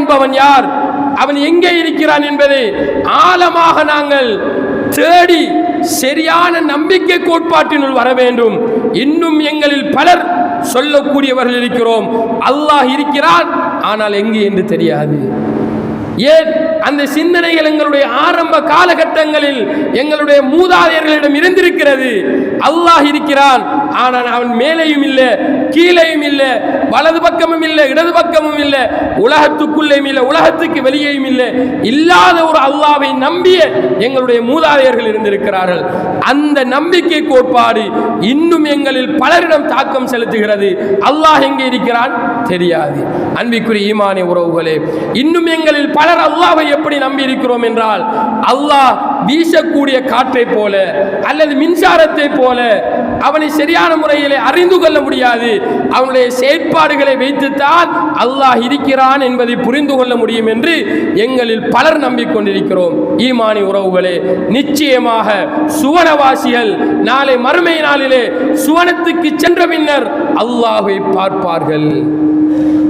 என்பவன் யார், அவன் எங்கே இருக்கிறான் என்பதை ஆழமாக நாங்கள் தேடி சரியான நம்பிக்கை கோட்பாட்டினுள் வர வேண்டும். இன்னும் எங்களில் பலர் சொல்லக்கூடியவர்கள் இருக்கிறோம், அல்லாஹ் இருக்கிறான் ஆனால் எங்கே என்று தெரியாது. ஏன் அந்த சிந்தனைகள் எங்களுடைய ஆரம்ப காலகட்டங்களில் எங்களுடைய மூதாதையர்களிடம் இருந்திருக்கிறது. அல்லாஹ் இருக்கிறான் ஆனால் அவன் மேலேயும் இல்லை, கீழேயும் இல்லை, வலது பக்கமும் இல்லை, இடது பக்கமும் இல்லை, உலகத்துக்குள்ளேயும் இல்லை, உலகத்துக்கு வெளியேயும் இல்லை, இல்லாத ஒரு அல்லாஹ்வை நம்பிய எங்களுடைய மூதாதையர்கள் இருந்திருக்கிறார்கள். அந்த நம்பிக்கை கோட்பாடு இன்னும் எங்களில் பலரிடம் தாக்கம் செலுத்துகிறது. அல்லாஹ் எங்கே இருக்கிறான் தெரியாது. அன்பிற்குரிய ஈமானிய உறவுகளே, இன்னும் எங்களில் பலர் அல்லாஹ்வை எப்படி நம்பி இருக்கிறோம் என்றால், அல்லாஹ் வீசக்கூடிய காற்றை போல அல்லது மின்சாரத்தை போல அவனை சரியான முறையில் அறிந்து கொள்ள முடியாது. அவனுடைய செயற்பாடுகளை வைத்துத்தான் அல்லாஹ் இருக்கிறான் என்பதை புரிந்து கொள்ள முடியும் என்று எங்களில் பலர் நம்பிக்கொண்டிருக்கிறோம். ஈமானி உறவுகளே, நிச்சயமாக சுவனவாசிகள் நாளை மறுமை நாளிலே சுவனத்துக்கு சென்ற பின்னர் அல்லாஹ்வை பார்ப்பார்கள்.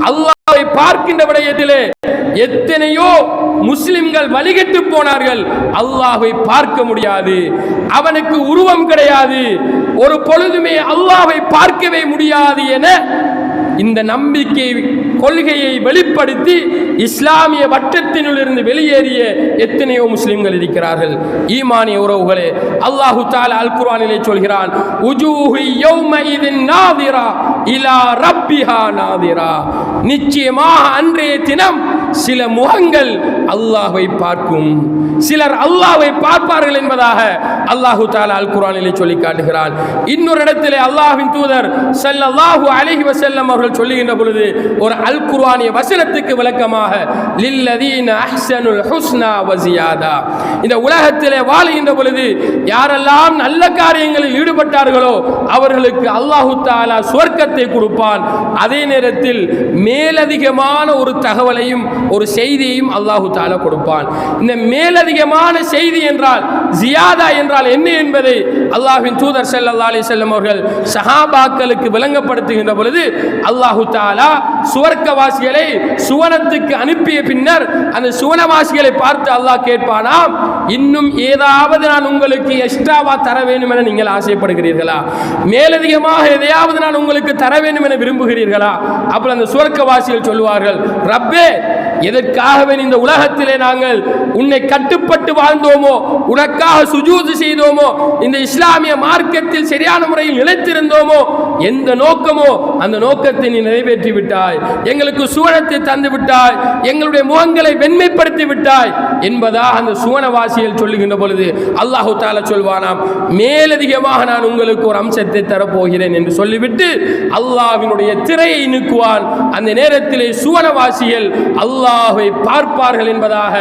அல்லாஹ்வை பார்க்கின்ற விடயத்திலே எத்தனையோ முஸ்லிம்கள் வழிகட்டு போனார்கள். அல்லாஹ்வை பார்க்க முடியாது, அவனுக்கு உருவம் கிடையாது, ஒரு பொழுதுமே அல்லாஹ்வை பார்க்கவே முடியாது என இந்த நம்பிக்கை கொள்கையை வெளிப்படுத்தி இஸ்லாமிய வட்டத்தினுள் இருந்து வெளியேறிய எத்தனையோ முஸ்லிம்கள் இருக்கிறார்கள். ஈமானிய உறவுகளே, அல்லாஹு தஆலா அல் குர்ஆனிலே சொல்கிறான், உஜூஹு யௌமஇதின் நாதிரா இலா ரப்பிஹா நாதிரா. நிச்சயமாக அன்றைய தினம் சில முகங்கள் அல்லாஹ்வை பார்க்கும், சிலர் அல்லாஹ்வை பார்ப்பார்கள் என்பதாக அல்லாஹு தஆலா அல் குர்ஆனிலே சொல்லி காட்டுகிறான். இன்னொரு இடத்திலே அல்லாஹ்வின் தூதர் ஸல்லல்லாஹு அலைஹி வஸல்லம் அவர்கள் சொல்லுகின்ற பொழுது ஒரு அல் குர்ஆனிய வசனத்துக்கு விளக்கமாக, லில்லதீன அஹ்ஸனுல் ஹுஸ்னா வ ஜியாதா, இந்த உலகத்திலே வாழுகின்ற பொழுது யாரெல்லாம் நல்ல காரியங்களில் ஈடுபட்டார்களோ அவர்களுக்கு அல்லாஹு தஆலா சுவர்க்கத்தை கொடுப்பான். அதே நேரத்தில் மேலதிகமான ஒரு தகவலையும் ஒரு செய்தியையும் அல்லாஹு தஆலா கொடுப்பான். இந்த மேலதிகமான செய்தி என்றால், ஜியாதா என்றால் என்ன என்பதை அல்லாஹ்வின் தூதர் ஸல்லல்லாஹு அலைஹி வஸல்லம் அவர்கள் சஹாபாக்களுக்கு விளங்கப்படுத்துகின்ற பொழுது, அல்லாஹு தஆலா சுவர்க்கவாசிகளை சுவனத்துக்கு அனுப்பிய பின்னர் அந்த சுவனவாசிகளை பார்த்து அல்லாஹ் கேட்பானாம், இன்னும் ஏதாவது நான் உங்களுக்கு எக்ஸ்ட்ராவா தர வேண்டும் என நீங்கள் ஆசைப்படுகிறீர்களா, மேலதிகமாக எதையாவது நான் உங்களுக்கு தர வேண்டும் என விரும்புகிறீர்களா? அப்போ அந்த சுவர்க்கவாசிகள் சொல்வார்கள், ரப்பே, எதற்காகவே இந்த உலகத்திலே நாங்கள் உன்னை கட்டுப்பட்டு வாழ்ந்தோமோ, உனக்காக சுஜூது செய்தோமோ, இந்த இஸ்லாமிய மார்க்கத்தில் சரியான முறையில் நிலைத்திருந்தோமோ, எந்த நோக்கமோ அந்த நோக்கத்தை நீ நிறைவேற்றி விட்டாய், எங்களுக்கு சுவனத்தை தந்து விட்டாய், எங்களுடைய முகங்களை வெண்மைப்படுத்தி விட்டாய் என்பதாக அந்த சுவனவாசிகள் சொல்லுகின்ற பொழுது அல்லாஹு தஆலா சொல்வானாம், மேலதிகமாக நான் உங்களுக்கு ஒரு அம்சத்தை தரப்போகிறேன் என்று சொல்லிவிட்டு அல்லாஹ்வினுடைய திரையை நீக்குவான். அந்த நேரத்திலே சுவனவாசிகள் அல்லாஹ்வை பார்ப்பார்கள் என்பதாக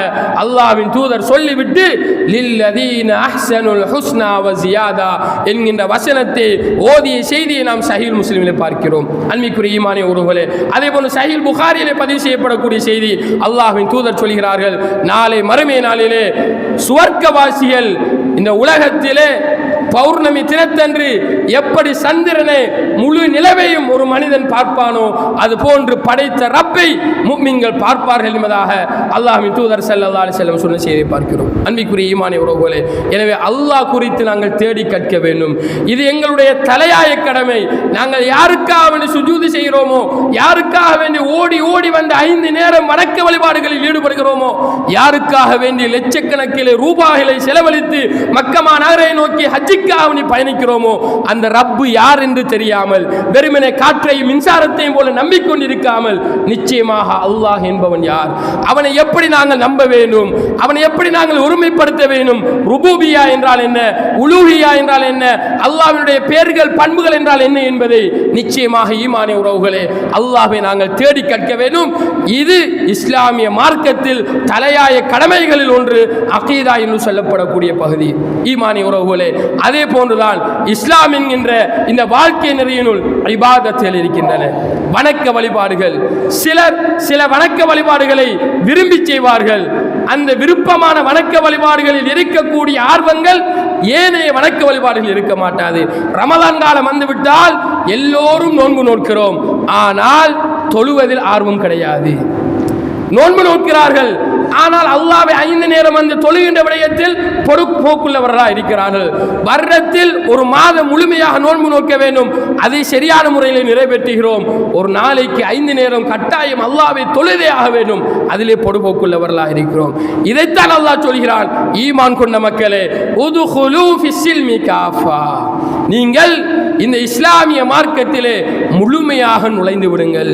அல்லாஹ்வின் தூதர் சொல்லிவிட்டு, லில்லதீன அஹ்ஸனுல் ஹுஸ்னா வ ஜியாதா என்கின்ற வசனத்தை ஓதிய செய்தியை நாம் சஹீஹ் முஸ்லிமிலே பார்க்கிறோம். அன்பிற்குரிய ஈமானிய உறவுகளே, அதே போல சஹீஹ் புகாரியிலே பதிவு செய்யப்படக்கூடிய செய்தி, அல்லாஹ்வின் தூதர் சொல்கிறார்கள், நாளை மறுமை நாளிலே சுவர்க்கவாசிகள் இந்த உலகத்திலே பௌர்ணமி தினத்தன்று எப்படி சந்திரனை முழு நிலவையும் ஒரு மனிதன் பார்ப்பானோ அது போன்று படைத்த ரப்பை முஃமின்கள் பார்ப்பார்கள் என்பதாக அல்லாஹ்வின் தூதர் ஸல்லல்லாஹு அலைஹி வஸல்லம் சொன்ன செய்தியை பார்க்கிறோம். அன்பிற்குரிய ஈமானிய உறவுகளே, எனவே அல்லாஹ் குறித்து நாங்கள் தேடி கற்க வேண்டும். இது எங்களுடைய தலையாய கடமை. நாங்கள் யாருக்காக வேண்டி சுஜூது செய்கிறோமோ, யாருக்காக வேண்டி ஓடி ஓடி வந்து 5 நேரம் வணக்க வழிபாடுகளில் ஈடுபடுகிறோமோ, யாருக்காக வேண்டி லட்சக்கணக்கிலே ரூபாய்களை செலவழித்து மக்கமா நகரை நோக்கி ஹஜ்ஜுக்காக பயணிக்கிறோமோ, அந்த ரப்பு யார் என்று தெரியாமல் வெறுமனே காற்றையும் மின்சாரத்தையும் போல நம்பிக்கொண்டிருக்காமல், நிச்சயமாக அல்லாஹ் என்பவன் யார், அவனை எப்படி நாங்கள் நம்ப வேண்டும், அவனை எப்படி நாங்கள் ஒருமைப்படுத்த வேண்டும், ருபூபியா என்றால் என்ன, உலூஹியா என்றால் என்ன, அல்லாஹ்வினுடைய பெயர்கள் பண்புகள் என்றால் என்ன என்பதை நிச்சயமாக ஈமானிய உறவுகளே அல்லாஹ்வை நாங்கள் தேடி கற்க வேண்டும். இது இஸ்லாமிய மார்க்கத்தில் தலையாய கடமைகளில் ஒன்று, அகீதா என்று சொல்லப்படக்கூடிய பகுதி. ஈமானிய உறவுகளே, அதே போன்றுதான் இஸ்லாம் என்கின்ற இந்த வாழ்க்கை நெறியினுள் இபாதத்துகள் இருக்கின்றன, வணக்க வழிபாடுகள். சில வணக்க வழிபாடுகளை விரும்பி செய்வார்கள். அந்த விருப்பமான வணக்க வழிபாடுகளில் இருக்கக்கூடிய ஆர்வங்கள் ஏனைய வணக்க வழிபாடுகள் இருக்க மாட்டாது. ரமலான் காலம் வந்துவிட்டால் எல்லோரும் நோன்பு நோக்கிறோம், ஆனால் தொழுவதில் ஆர்வம் கிடையாது. நோன்பு நோக்கிறார்கள், ஆனால் அல்லாஹ்வை 5 நேரம் வந்து தொழுகின்ற விடயத்தில் பொறுப்போக்குள்ளவர்களாக இருக்கிறார்கள். வருடத்தில் ஒரு மாதம் முழுமையாக நோன்பு நோக்க வேண்டும், அதை சரியான முறையில் நிறைவேற்றுகிறோம். ஒரு நாளைக்கு 5 நேரம் கட்டாயம் அல்லாஹ்வை தொழுதே ஆக வேண்டும், அதிலே பொறுப்போக்குள்ளவர்களாக இருக்கிறோம். இதைத்தான் அல்லாஹ் சொல்கிறான், ஈமான் கொண்ட மக்களே, உதுகுலு ஃபிஸ்ஸில்மி காஃபா, நீங்கள் இந்த இஸ்லாமிய மார்க்கத்திலே முழுமையாக நுழைந்து விடுங்கள்.